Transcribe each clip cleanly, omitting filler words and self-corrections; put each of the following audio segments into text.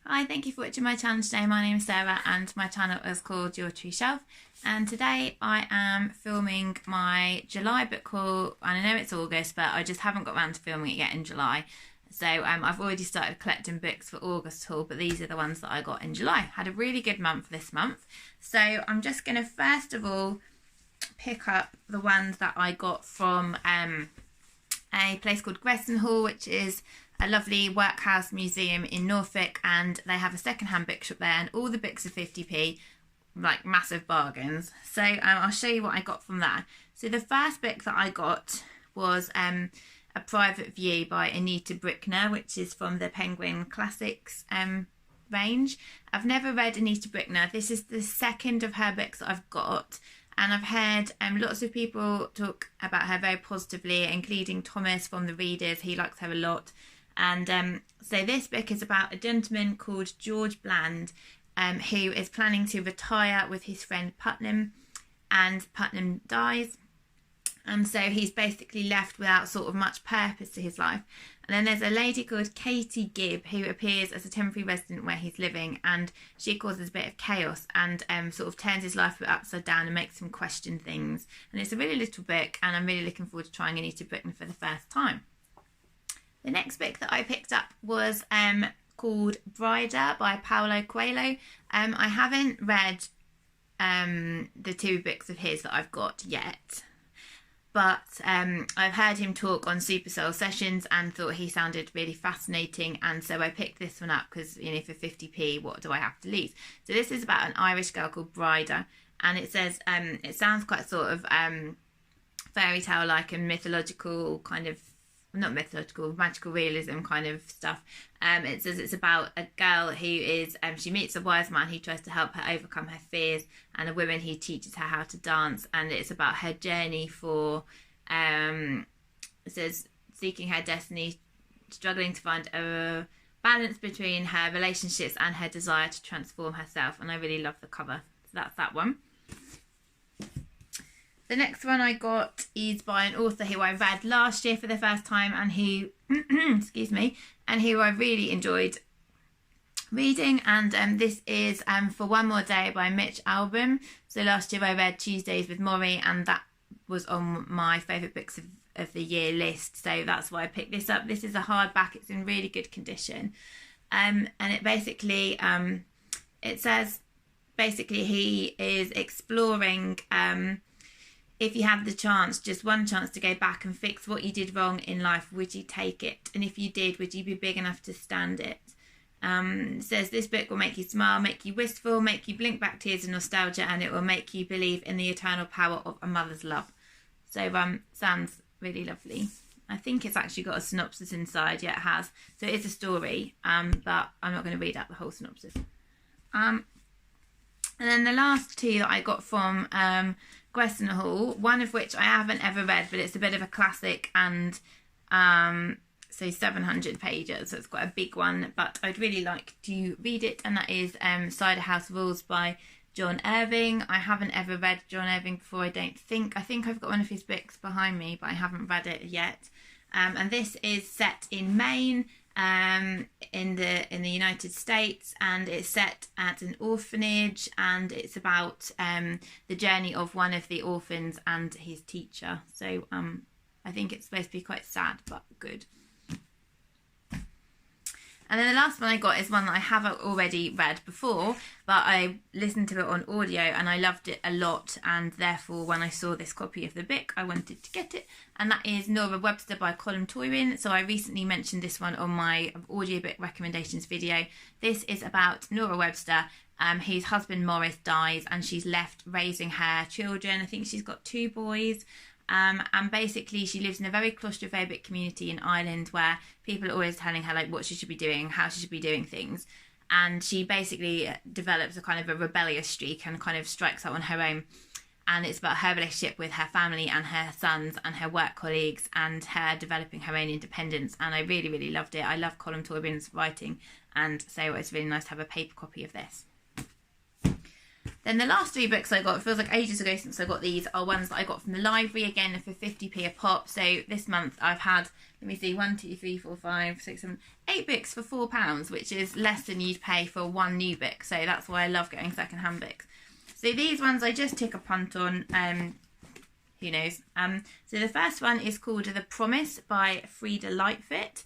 Hi, thank you for watching my channel today. My name is Sarah and my channel is called Your True Shelf, and today I am filming my July book haul. And I know it's August, but I just haven't got around to filming it yet in July. So I've already started collecting books for August haul, but these are the ones that I got in July. Had a really good month this month. So I'm just going to first of all pick up the ones that I got from a place called Greston Hall, which is a lovely workhouse museum in Norfolk, and they have a second-hand bookshop there, and all the books are 50p, like massive bargains. So I'll show you what I got from there. So the first book that I got was A Private View by Anita Brookner, which is from the Penguin Classics range. I've never read Anita Brookner. This is the second of her books that I've got, and I've heard lots of people talk about her very positively, including Thomas from the Readers. He likes her a lot. And so this book is about a gentleman called George Bland, who is planning to retire with his friend Putnam, and Putnam dies, and so he's basically left without sort of much purpose to his life. And then there's a lady called Katie Gibb who appears as a temporary resident where he's living, and she causes a bit of chaos and sort of turns his life upside down and makes him question things. And it's a really little book, and I'm really looking forward to trying Anita Brookner for the first time. The next book that I picked up was called Brida by Paulo Coelho. I haven't read the two books of his that I've got yet, but I've heard him talk on Super Soul Sessions and thought he sounded really fascinating, and so I picked this one up because, you know, for 50p, what do I have to lose? So this is about an Irish girl called Brida, and it says, it sounds quite sort of fairy tale like and mythological, kind of, not mythological, magical realism kind of stuff. It says it's about a girl who is, she meets a wise man who tries to help her overcome her fears, and a woman who teaches her how to dance, and it's about her journey for, it says, seeking her destiny, struggling to find a balance between her relationships and her desire to transform herself, and I really love the cover. So that's that one. The next one I got is by an author who I read last year for the first time, and who, excuse me, and who I really enjoyed reading. And this is For One More Day by Mitch Albom. So last year I read Tuesdays with Maury, and that was on my favourite books of the year list. So that's why I picked this up. This is a hardback. It's in really good condition. And it basically, it says, basically he is exploring, if you had the chance, just one chance to go back and fix what you did wrong in life, would you take it? And if you did, would you be big enough to stand it? It says this book will make you smile, make you wistful, make you blink back tears of nostalgia, and it will make you believe in the eternal power of a mother's love. So sounds really lovely. I think it's actually got a synopsis inside. Yeah, it has. So it is a story, but I'm not going to read out the whole synopsis. And then the last two that I got from Greston Hall, one of which I haven't ever read, but it's a bit of a classic, and so 700 pages, so it's quite a big one, but I'd really like to read it, and that is Cider House Rules by John Irving. I haven't ever read John Irving before, I don't think. I think I've got one of his books behind me, but I haven't read it yet. And this is set in Maine, in the United States, and it's set at an orphanage, and it's about the journey of one of the orphans and his teacher. So I think it's supposed to be quite sad but good. And then the last one I got is one that I haven't already read before, but I listened to it on audio and I loved it a lot, and therefore when I saw this copy of the book I wanted to get it, and that is Nora, Webster by Colm Toibin. So I recently mentioned this one on my audiobook recommendations video. This is about Nora Webster, whose husband Morris dies, and she's left raising her children. I think she's got 2 boys. And basically she lives in a very claustrophobic community in Ireland where people are always telling her like what she should be doing, how she should be doing things, and she basically develops a kind of a rebellious streak and kind of strikes out on her own. And it's about her relationship with her family and her sons and her work colleagues, and her developing her own independence, and I really, really loved it. I love Colm Toibin's writing, and so it's really nice to have a paper copy of this. Then the last 3 books I got, it feels like ages ago since I got these, are ones that I got from the library, again for 50p a pop. So this month I've had, let me see, 1, 2, 3, 4, 5, 6, 7, 8 books for £4, which is less than you'd pay for 1 new book. So that's why I love getting second-hand books. So these ones I just took a punt on, who knows. So the first one is called The Promise by Freda Lightfoot.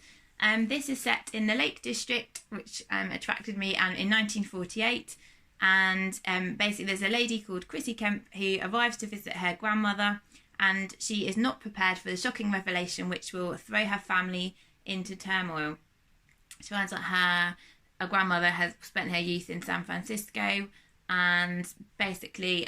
This is set in the Lake District, which attracted me, and in 1948. And basically there's a lady called Chrissy Kemp who arrives to visit her grandmother, and she is not prepared for the shocking revelation which will throw her family into turmoil. She finds out her grandmother has spent her youth in San Francisco, and basically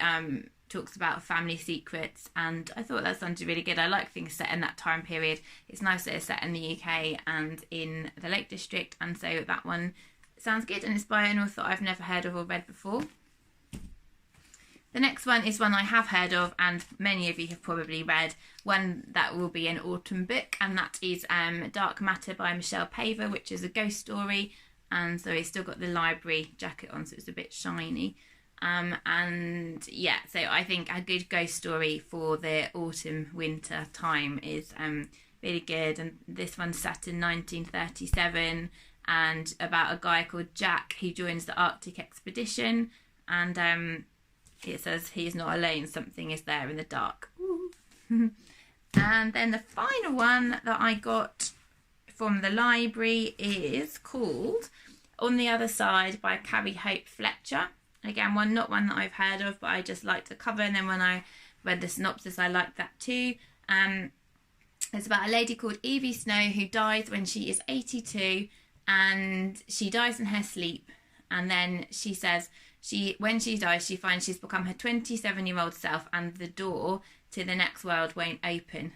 talks about family secrets, and I thought that sounded really good. I like things set in that time period. It's nice that it's set in the UK and in the Lake District, and so that one sounds good, and it's by an author I've never heard of or read before. The next one is one I have heard of, and many of you have probably read, one that will be an autumn book, and that is Dark Matter by Michelle Paver, which is a ghost story, and so it's still got the library jacket on, so it's a bit shiny. And yeah, so I think a good ghost story for the autumn winter time is really good. And this one's set in 1937, and about a guy called Jack who joins the Arctic expedition, and it says he's not alone, something is there in the dark. And then the final one that I got from the library is called On the Other Side by Carrie Fletcher. Again, not one that I've heard of, but I just liked the cover, and then when I read the synopsis I liked that too. It's about a lady called Evie Snow who dies when she is 82, and she dies in her sleep, and then she says when she dies she finds she's become her 27-year-old self, and the door to the next world won't open.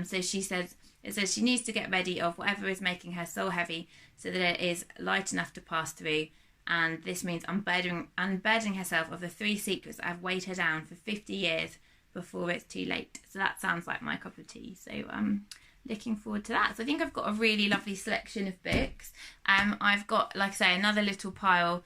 So she says it says she needs to get ready of whatever is making her soul heavy so that it is light enough to pass through, and this means unburdening herself of the 3 secrets that have weighed her down for 50 years before it's too late. So that sounds like my cup of tea, so looking forward to that. So I think I've got a really lovely selection of books. I've got, like I say, another little pile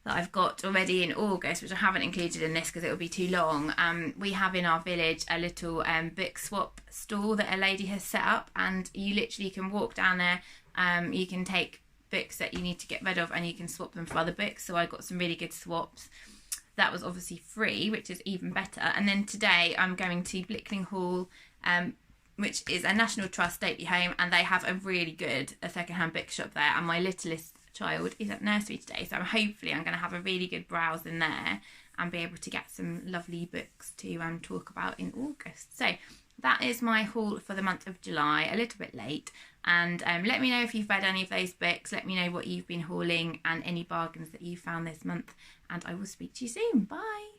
that I've got already in August, which I haven't included in this because it would be too long. We have in our village a little book swap stall that a lady has set up, and you literally can walk down there. You can take books that you need to get rid of and you can swap them for other books. So I got some really good swaps. That was obviously free, which is even better. And then today I'm going to Blickling Hall, which is a National Trust stately home, and they have a really good second-hand bookshop there, and my littlest child is at nursery today, so hopefully I'm going to have a really good browse in there and be able to get some lovely books to talk about in August. So that is my haul for the month of July, a little bit late, and let me know if you've read any of those books. Let me know what you've been hauling and any bargains that you found this month, and I will speak to you soon. Bye.